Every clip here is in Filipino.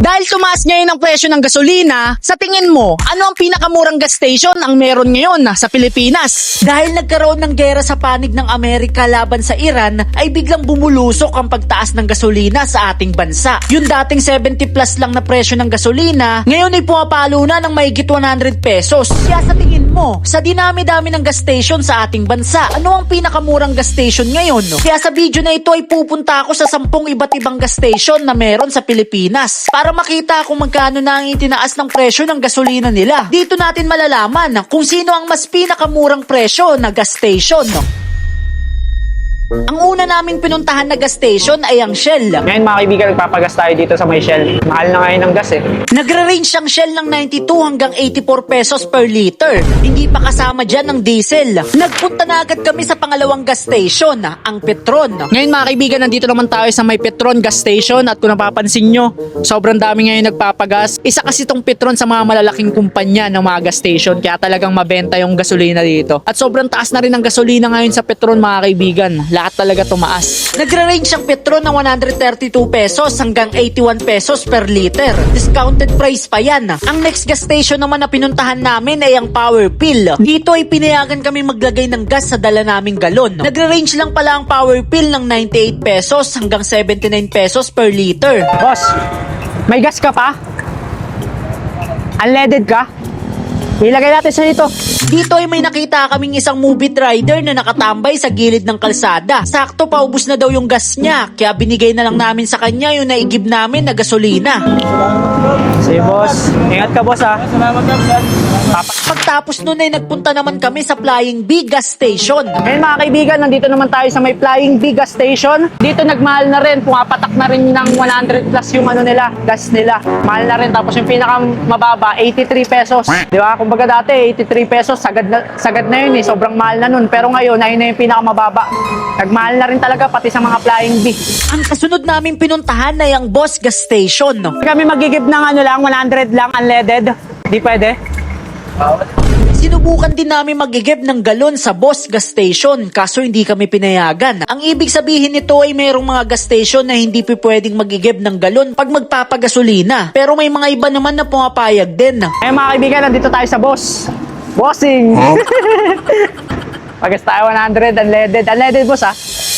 Dahil tumaas ngayon ang presyo ng gasolina, sa tingin mo, ano ang pinakamurang gas station ang meron ngayon sa Pilipinas? Dahil nagkaroon ng gera sa panig ng Amerika laban sa Iran, ay biglang bumulusok ang pagtaas ng gasolina sa ating bansa. Yung dating 70 plus lang na presyo ng gasolina, ngayon ay pumapalo na ng mahigit 100 pesos. Kaya sa tingin mo, sa dinami-dami ng gas station sa ating bansa, ano ang pinakamurang gas station ngayon? Kaya sa video na ito ay pupunta ako sa 10 iba't ibang gas station na meron sa Pilipinas para makita kung magkano na ang itinaas ng presyo ng gasolina nila. Dito natin malalaman kung sino ang mas pinakamurang presyo na gas station. Ang una naming pinuntahan na gas station ay ang Shell. Ngayon mga kaibigan, nagpapagas tayo dito sa may Shell. Mahal na ngayon ang gas eh. Nagre-range ang Shell ng 92 hanggang 84 pesos per liter. Hindi pa kasama dyan ang diesel. Nagpunta na agad kami sa pangalawang gas station, ang Petron. Ngayon mga kaibigan, nandito naman tayo sa may Petron gas station at kung napapansin nyo, sobrang dami ngayon nagpapagas. Isa kasi itong Petron sa mga malalaking kumpanya ng mga gas station kaya talagang mabenta yung gasolina dito. At sobrang taas na rin ang gasolina ngayon sa Petron mga kaibigan. Lahat talaga tumaas. Nagre-range ang Petron ng 132 pesos hanggang 81 pesos per liter. Discounted price pa yan. Ang next gas station naman na pinuntahan namin ay ang Power Pill. Dito ay pinayagan kami maglagay ng gas sa dala naming galon. Nagre-range lang pala ang Power Pill ng 98 pesos hanggang 79 pesos per liter. Boss, may gas ka pa? Unleaded ka? Ilagay natin sa dito. Dito ay may nakita kaming isang movie rider na nakatambay sa gilid ng kalsada. Sakto paubos na daw yung gas niya, kaya binigay na lang namin sa kanya yung naigib namin na gasolina. Sige boss, ingat ka boss ha. Pagtapos nun ay nagpunta naman kami sa Flying B gas station. Ngayon mga kaibigan, nandito naman tayo sa may Flying B gas station. Dito nagmahal na rin, pumapatak na rin ng 100 plus yung ano nila, gas nila. Mahal na rin, tapos yung pinakamababa, 83 pesos. Di ba? Kumbaga dati, 83 pesos, sagad na yun eh, sobrang mahal na nun. Pero ngayon, ayun na yung pinakamababa. Nagmahal na rin talaga pati sa mga Flying B. Ang kasunod namin pinuntahan ay ang Boss gas station. Kami magigib ng ano lang, 100 lang, unleaded. Di pwede? Sinubukan din namin magigib ng galon sa Boss gas station kaso hindi kami pinayagan. Ang ibig sabihin nito ay mayroong mga gas station na hindi pwedeng magigib ng galon pag magpapagasolina. Pero may mga iba naman na pumapayag din. Eh mga kaibigan, nandito tayo sa Boss. Bossing! Pagas tayo 100, unleaded. Unleaded boss ha?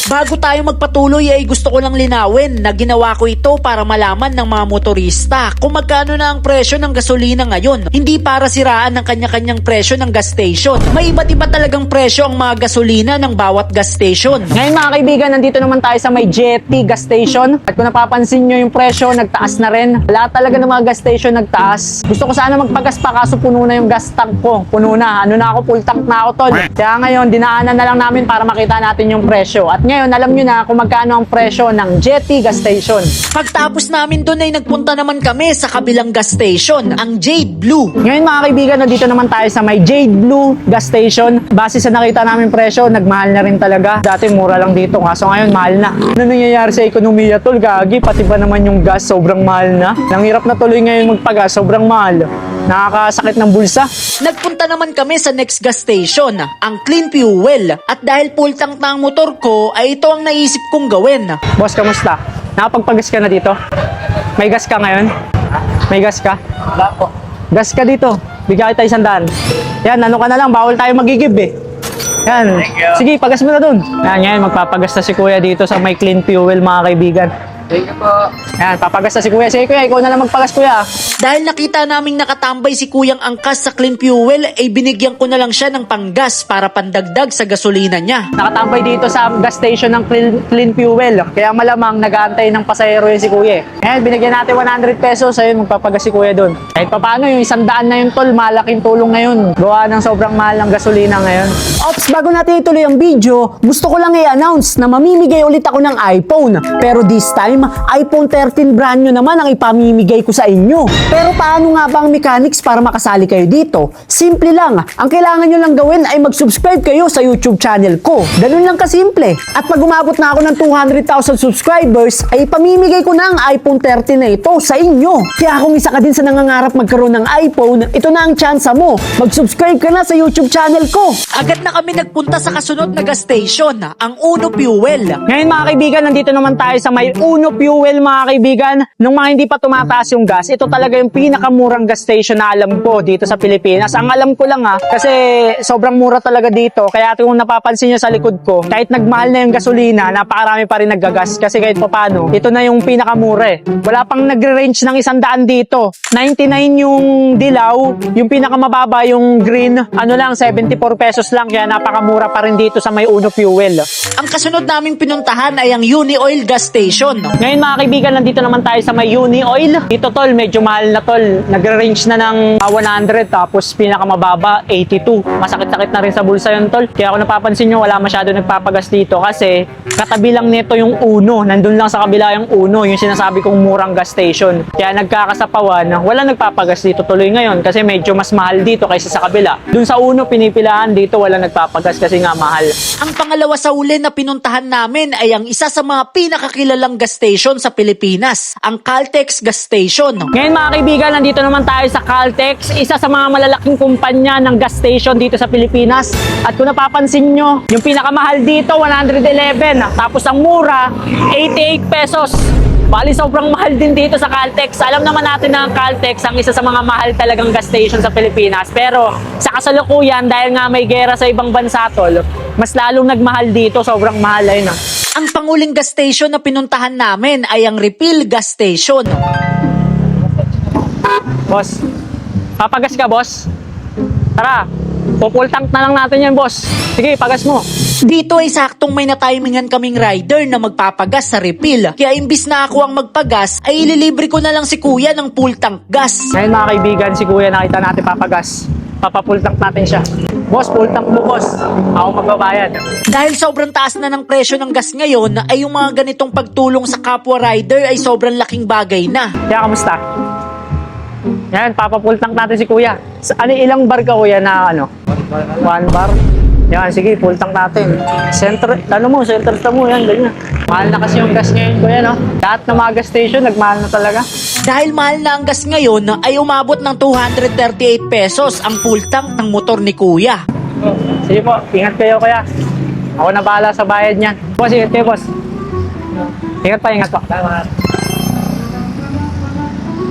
Bago tayo magpatuloy ay gusto ko lang linawin na ginawa ko ito para malaman ng mga motorista kung magkano na ang presyo ng gasolina ngayon. Hindi para siraan ng kanya-kanyang presyo ng gas station. May iba't iba talagang presyo ang mga gasolina ng bawat gas station. Ngayon mga kaibigan, nandito naman tayo sa may Jetty gas station. At kung napapansin nyo yung presyo, nagtaas na rin. Lahat talaga ng mga gas station nagtaas. Gusto ko sana magpagas pa kaso puno na yung gas tank ko. Puno na. Ano na ako, full tank na ako tol. Kaya ngayon, dinaanan na lang namin para makita natin yung presyo. At ngayon, alam nyo na kung magkano ang presyo ng Jetty gas station. Pagtapos namin doon ay nagpunta naman kami sa kabilang gas station, ang Jade Blue. Ngayon mga kaibigan, nandito naman tayo sa may Jade Blue gas station. Base sa nakita namin presyo, nagmahal na rin talaga. Dati mura lang dito, kaso ngayon mahal na. Ano nangyayari sa ekonomiya tol? Gagi, pati ba naman yung gas sobrang mahal na? Nanghirap na tuloy ngayon magpagas, sobrang mahal. Nakakasakit ng bulsa. Nagpunta naman kami sa next gas station, ang Clean Fuel. At dahil full tank na ang motor ko, ay ito ang naisip kong gawin. Boss, kamusta? Nakapagpagas ka na dito? May gas ka ngayon? May gas ka? Wala po. Gas ka dito. Bigyan kita 100. Yan, ano ka na lang, bawal tayo magigib eh. Yan. Sige, pagas mo na dun. Yan, yan, magpapagas na si Kuya dito sa may Clean Fuel mga kaibigan. Thank you po. Yan, papagas na si Kuya. Sige Kuya, ikaw na lang magpagas Kuya. Dahil nakita naming nakatambay si Kuyang Angkas sa Clean Fuel, ay binigyan ko na lang siya ng panggas para pandagdag sa gasolina niya. Nakatambay dito sa gas station ng Clean Fuel. Kaya malamang nag-aantay ng pasahero yun si Kuya. Ngayon, binigyan natin 100 pesos. Ayun, magpapagas si Kuya doon. Kahit paano, yung 100 na yung tol, malaking tulong ngayon. Gawa ng sobrang mahal ng gasolina ngayon. Ops, bago natin ituloy ang video, gusto ko lang i-announce na mamimigay ulit ako ng iPhone. Pero this time, iPhone 13 brand new naman ang ipamimigay ko sa inyo. Pero paano nga ba ang mechanics para makasali kayo dito? Simple lang. Ang kailangan nyo lang gawin ay mag-subscribe kayo sa YouTube channel ko. Ganun lang kasimple. At pag umabot na ako ng 200,000 subscribers, ay ipamimigay ko na ang iPhone 13 na ito sa inyo. Kaya kung isa ka din sa nangangarap magkaroon ng iPhone, ito na ang tsansa mo. Mag-subscribe ka na sa YouTube channel ko. Agad na kami nagpunta sa kasunod na gas station, ang Uno Fuel. Ngayon mga kaibigan, nandito naman tayo sa may Uno Uno Fuel mga kaibigan, nung mga hindi pa tumataas yung gas, ito talaga yung pinakamurang gas station na alam ko dito sa Pilipinas. Ang alam ko lang kasi sobrang mura talaga dito. Kaya kung napapansin nyo sa likod ko, kahit nagmahal na yung gasolina, napakarami pa rin naggagas. Kasi kahit paano, ito na yung pinakamura. Wala pang nagre-range ng 100 dito. 99 yung dilaw, yung pinakamababa yung green, ano lang, 74 pesos lang. Kaya napakamura pa rin dito sa may Uno Fuel. Ang kasunod naming pinuntahan ay ang Uni Oil Gas Station. Ngayon mga kaibigan, nandito naman tayo sa may Uni Oil. Dito tol, medyo mahal na tol. Nagre-range na ng 100 tapos pinakamababa 82. Masakit-sakit na rin sa bulsa yun tol. Kaya kung napapansin nyo, wala masyado nagpapagas dito kasi katabi lang nito yung Uno. Nandun lang sa kabila yung Uno, yung sinasabi kong murang gas station. Kaya nagkakasapawan, wala nagpapagas dito tuloy ngayon kasi medyo mas mahal dito kaysa sa kabila. Dun sa Uno, pinipilahan dito, wala nagpapagas kasi nga mahal. Ang pangalawa sa uli na pinuntahan namin ay ang isa sa mga pinakakilalang gas station sa Pilipinas, ang Caltex Gas Station. Ngayon mga kaibigan, nandito naman tayo sa Caltex, isa sa mga malalaking kumpanya ng gas station dito sa Pilipinas. At kung napapansin nyo, yung pinakamahal dito, 111. Tapos ang mura, 88 pesos. Bali, sobrang mahal din dito sa Caltex. Alam naman natin na ang Caltex ang isa sa mga mahal talagang gas station sa Pilipinas. Pero sa kasalukuyan, dahil nga may gera sa ibang bansa tol, mas lalong nagmahal dito, sobrang mahal ay Ang panguling gas station na pinuntahan namin ay ang Refill Gas Station. Boss, papagas ka boss? Tara, full tank na lang natin yan boss. Sige, pagas mo. Dito ay saktong may natimingan kaming rider na magpapagas sa refill. Kaya imbis na ako ang magpagas, ay ililibre ko na lang si kuya ng full tank gas. Ngayon mga kaibigan, si kuya nakita natin papagas. Papapull tank natin siya. Boss, full tank mo boss. Ako magbabayad. Dahil sobrang taas na ng presyo ng gas ngayon, ay yung mga ganitong pagtulong sa kapwa rider ay sobrang laking bagay na. Kaya kamusta? Yan, papapull tank natin si kuya. Ilang bar ka kuya na ano? 1 bar? Yan, sige, full tank natin. Center mo, yan, ganyan. Mahal na kasi yung gas ngayon kuya, no? Lahat ng mga gas station, nagmahal na talaga. Dahil mahal na ang gas ngayon, ay umabot ng 238 pesos ang full tank ng motor ni kuya. Sige po, ingat kayo kuya. Ako na bahala sa bayad niyan. Boss, ingat kayo boss. Ingat pa, ingat pa.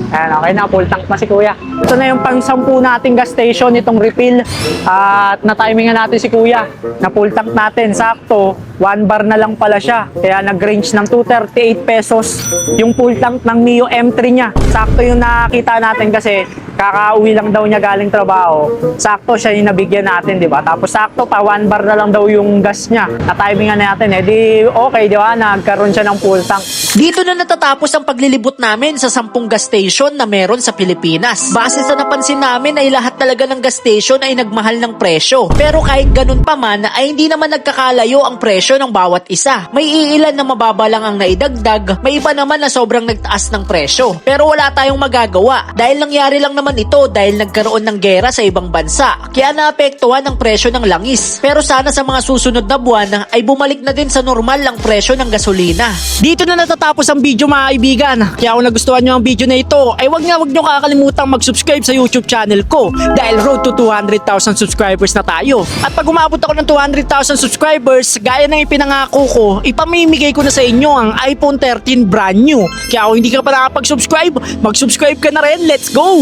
Ayan, okay na, full tank na si kuya. Ito na yung pang-10 nating gas station, itong refill. At na-timingan natin si kuya na full tank natin. Sakto, 1 bar na lang pala siya. Kaya nag-range ng 238 pesos yung full tank ng Mio M3 niya. Sakto yung nakita natin kasi kakauwi lang daw niya galing trabaho. Sakto siya yung nabigyan natin, di ba? Tapos sakto pa, 1 bar na lang daw yung gas niya. Na-timingan natin, di okay, di ba? Nagkaroon siya ng full tank. Dito na natatapos ang paglilibot namin sa 10 gas station na meron sa Pilipinas. Base sa napansin namin ay lahat talaga ng gas station ay nagmahal ng presyo. Pero kahit ganun pa man ay hindi naman nagkakalayo ang presyo ng bawat isa. May iilan na mababa lang ang naidagdag, may iba naman na sobrang nagtaas ng presyo. Pero wala tayong magagawa dahil nangyari lang naman ito dahil nagkaroon ng gera sa ibang bansa. Kaya naapektuhan ang presyo ng langis. Pero sana sa mga susunod na buwan ay bumalik na din sa normal ang presyo ng gasolina. Dito na natatapos ang video mga kaibigan. Kaya kung nagustuhan nyo ang video na ito, ay wag nyo kakalimutan mag-subscribe sa YouTube channel ko dahil road to 200,000 subscribers na tayo. At pag umabot ako ng 200,000 subscribers, gaya ng ipinangako ko, ipamimigay ko na sa inyo ang iPhone 13 brand new. Kaya kung hindi ka pa nakapag-subscribe, mag-subscribe ka na rin. Let's go!